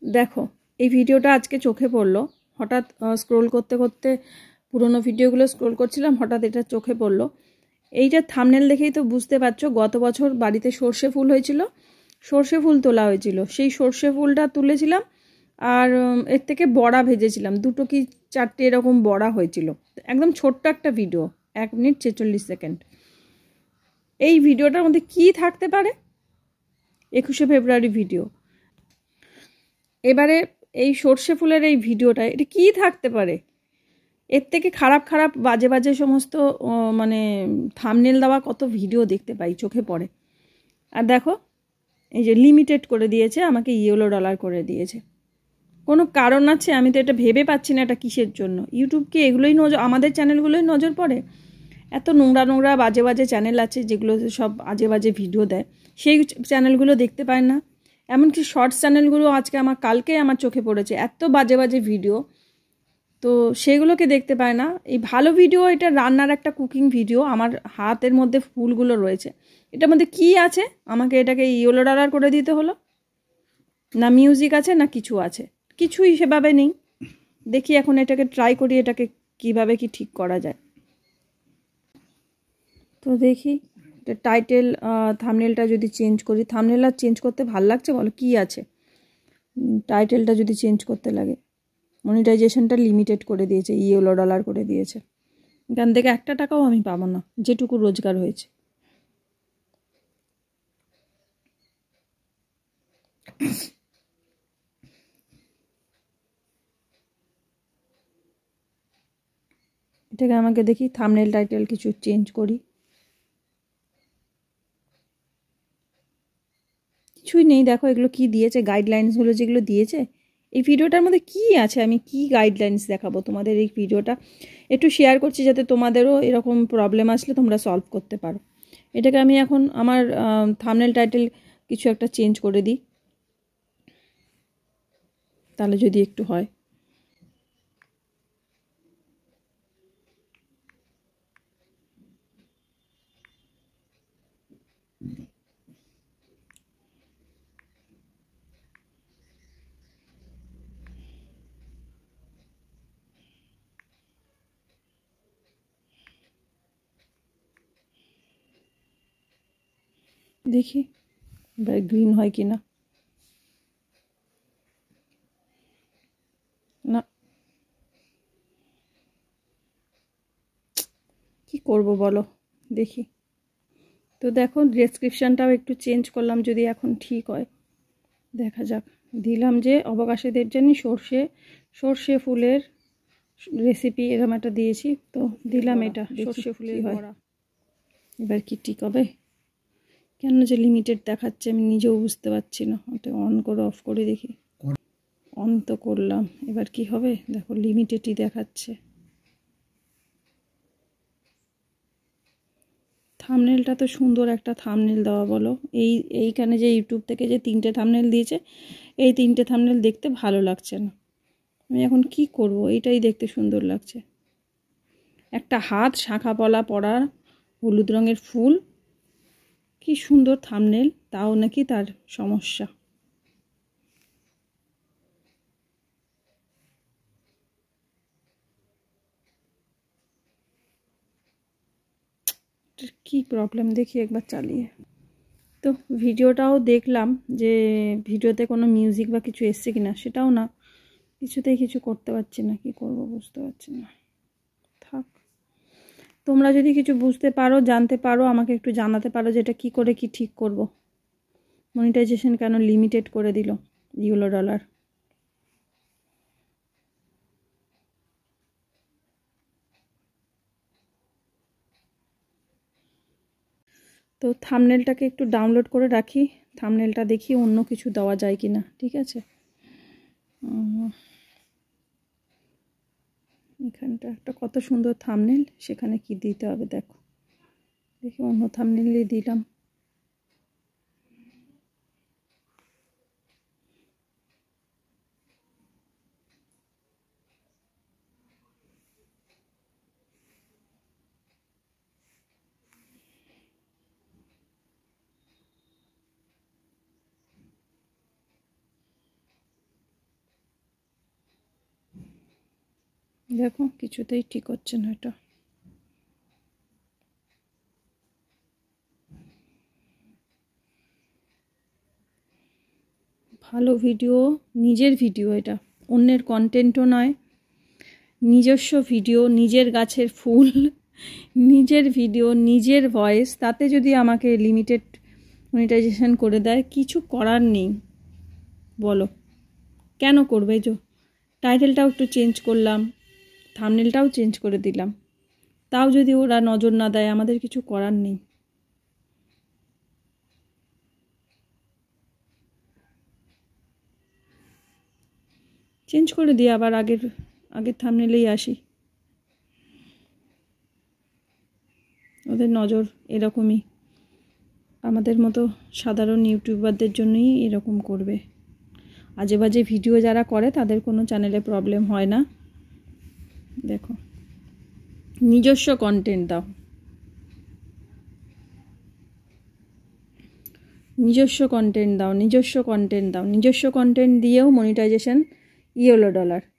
দেখো এই ভিডিওটা আজকে চোখে পড়লো হঠাৎ স্ক্রোল করতে করতে পুরনো ভিডিওগুলো স্ক্রোল করছিলাম হঠাৎ এটা চোখে পড়লো এইটা থাম্বনেল দেখেই তো বুঝতে পারছো গত বছর বাড়িতে সর্ষে ফুল হয়েছিল সর্ষে ফুল তোলা হয়েছিল সেই সর্ষে ফুলটা তুলেছিলাম আর এর থেকে বড়া ভেজেছিলাম দুটো কি চারটে এরকম বড়া হয়েছিল একদম ছোট্ট একটা ভিডিও 1 মিনিট 46 সেকেন্ড এই ভিডিওটার মধ্যে কি থাকতে পারে 21শে ফেব্রুয়ারি ভিডিও এবারে এই সর্ষে ফুলের এই ভিডিওটা এটা কি থাকতে পারে এর থেকে খারাপ খারাপ বাজে বাজে সমস্ত মানে থাম্বনেল দেওয়া কত ভিডিও দেখতে পাই চোখে পড়ে আর দেখো এই যে লিমিটেড করে দিয়েছে আমাকে $, করে দিয়েছে কোনো কারণ আছে আমি তো এটা ভেবে পাচ্ছি না এটা কিসের জন্য ইউটিউব কি এগুলোই নজর আমাদের চ্যানেলগুলোই নজর পড়ে এত নোংরা নোংরা বাজে বাজে চ্যানেল আছে যেগুলো সব আজে বাজে ভিডিও দেয় সেই চ্যানেলগুলো দেখতে পায় না এমনকি শর্টস চ্যানেলগুলো আজকে কালকে আমার চোখে পড়েছে এত বাজে বাজে ভিডিও তো সেগুলোকে দেখতে পায় না এই ভালো ভিডিও এটা রান্নার একটা কুকিং ভিডিও আমার হাতের মধ্যে ফুলগুলো রয়েছে এটার মধ্যে কি আছে আমাকে এটাকে $, করে দিতে হলো না মিউজিক আছে না কিছু আছে কিছুই সেভাবে নেই দেখি এখন এটাকে ট্রাই করি এটাকে কিভাবে কি ঠিক করা যায় তো দেখি টাইটেল থাম্বনেলটা যদি চেঞ্জ করি থাম্বনেল আর চেঞ্জ করতে ভালো লাগছে বলো কি আছে টাইটেলটা যদি চেঞ্জ করতে লাগে মনিটাইজেশনটা লিমিটেড করে দিয়েছে $, করে দিয়েছে এখান থেকে 1 টাকাও আমি পাবো না যেটুকু রোজগার হয়েছে এটাকে আমাকে দেখি থাম্বনেল টাইটেল কিছু চেঞ্জ করি কিছুই নেই দেখো এগুলো কি দিয়েছে গাইডলাইন্সগুলো যেগুলো দিয়েছে এই ভিডিওটার মধ্যে কি আছে আমি কি গাইডলাইন্স দেখাবো তোমাদের এই ভিডিওটা একটু শেয়ার করছি যাতে তোমাদেরও এরকম প্রবলেম আসলে তোমরা সলভ করতে পারো এটাকে আমি এখন আমার থাম্বনেল টাইটেল কিছু একটা চেঞ্জ করে দিই তাহলে যদি একটু হয় দেখি এবার গ্রিন হয় কি না না কি করব বলো দেখি তো দেখো ডেসক্রিপশনটাও একটু চেঞ্জ করলাম যদি এখন ঠিক হয় দেখা যাক দিলাম যে অবকাশে দেবযানী সর্ষে ফুলের রেসিপি এরকম একটা দিয়েছি তো দিলাম এটা সর্ষে ফুলের বড়া এবার কি ঠিক হবে কেন যে লিমিটেড দেখাচ্ছে আমি নিজেও বুঝতে পারছি না ওটা অন করে অফ করে দেখি অন তো করলাম এবার কি হবে দেখো লিমিটেডই দেখাচ্ছে থাম্বনেলটা তো সুন্দর একটা থাম্বনেল দেওয়া বলো এইখানে যে ইউটিউব থেকে যে 3টে থাম্বনেল দিয়েছে এই 3টে থাম্বনেল দেখতে ভালো লাগছে না আমি এখন কি করব এইটাই দেখতে সুন্দর লাগছে একটা হাত শাঁখা পলা পরা হলুদ রঙের ফুল কি সুন্দর থাম্বনেল তাও নাকি তার সমস্যা কি প্রবলেম দেখি একবার চালিয়ে তো ভিডিওটাও দেখলাম যে ভিডিওতে কোনো মিউজিক বা কিছু এসছে কিনা সেটাও না কিছুতেই কিছু করতে পারছি না কি করব বুঝতে পারছি না থাক তোমরা যদি কিছু বুঝতে পারো জানতে পারো আমাকে একটু জানাতে পারো যে এটা কী করে কি ঠিক করব মনিটাইজেশন কেন লিমিটেড করে দিল $, তো থাম্বনেলটাকে একটু ডাউনলোড করে রাখি থাম্বনেলটা দেখি অন্য কিছু দেওয়া যায় কি না ঠিক আছে এখানটা একটা কত সুন্দর থাম্বনেল সেখানে কি দিতে হবে দেখো দেখি অন্য থাম্বনেলই দিলাম দেখো কিছুতেই ঠিক হচ্ছে না এটা। ভালো ভিডিও, নিজের ভিডিও, এটা অন্যের কন্টেন্টও নয়, নিজস্ব ভিডিও, নিজের গাছের ফুল, নিজের ভিডিও, নিজের ভয়েস, তাতে যদি আমাকে লিমিটেড মনিটাইজেশন করে দেয়, কিছু করার নেই। বলো কেন করবে? যে টাইটেলটাও একটু চেঞ্জ করলাম, থাম্বনেলটাও চেঞ্জ করে দিলাম, তাও যদি ওরা নজর না দেয়, আমাদের কিছু করার নেই। চেঞ্জ করে দিয়ে আবার আগের থাম্বনেলেই আসি। ওদের নজর এরকমই, আমাদের মতো সাধারণ ইউটিউবারদের জন্যই এরকম করবে। আজে বাজে ভিডিও যারা করে তাদের কোনো চ্যানেলে প্রবলেম হয় না। দেখো নিজস্ব কন্টেন্ট দাও, নিজস্ব কন্টেন্ট দাও, নিজস্ব কন্টেন্ট দাও, নিজস্ব কন্টেন্ট দিয়েও মনিটাইজেশন $,